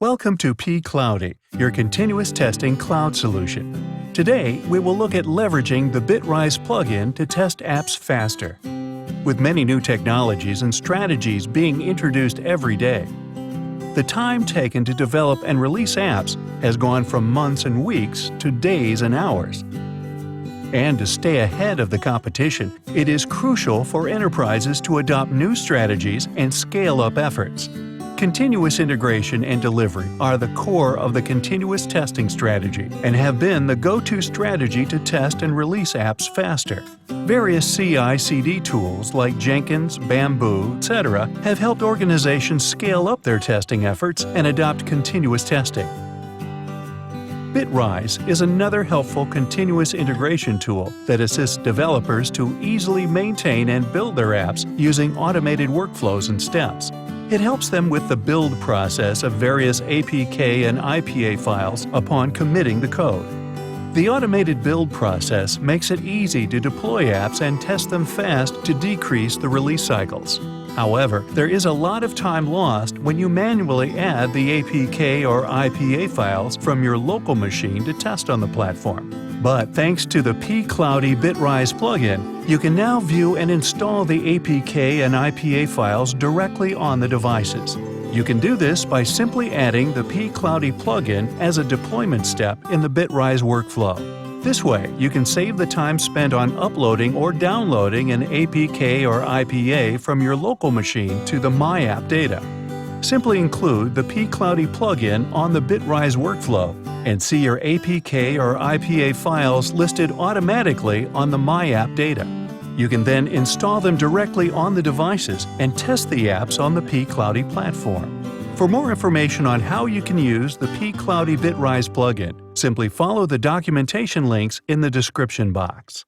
Welcome to pCloudy, your continuous testing cloud solution. Today, we will look at leveraging the Bitrise plugin to test apps faster. With many new technologies and strategies being introduced every day, the time taken to develop and release apps has gone from months and weeks to days and hours. And to stay ahead of the competition, it is crucial for enterprises to adopt new strategies and scale up efforts. Continuous integration and delivery are the core of the continuous testing strategy and have been the go-to strategy to test and release apps faster. Various CI/CD tools like Jenkins, Bamboo, etc. have helped organizations scale up their testing efforts and adopt continuous testing. Bitrise is another helpful continuous integration tool that assists developers to easily maintain and build their apps using automated workflows and steps. It helps them with the build process of various APK and IPA files upon committing the code. The automated build process makes it easy to deploy apps and test them fast to decrease the release cycles. However, there is a lot of time lost when you manually add the APK or IPA files from your local machine to test on the platform. But thanks to the pCloudy Bitrise plugin, you can now view and install the APK and IPA files directly on the devices. You can do this by simply adding the pCloudy plugin as a deployment step in the Bitrise workflow. This way, you can save the time spent on uploading or downloading an APK or IPA from your local machine to the My App data. Simply include the pCloudy plugin on the Bitrise workflow and see your APK or IPA files listed automatically on the My App data. You can then install them directly on the devices and test the apps on the pCloudy platform. For more information on how you can use the pCloudy Bitrise plugin, simply follow the documentation links in the description box.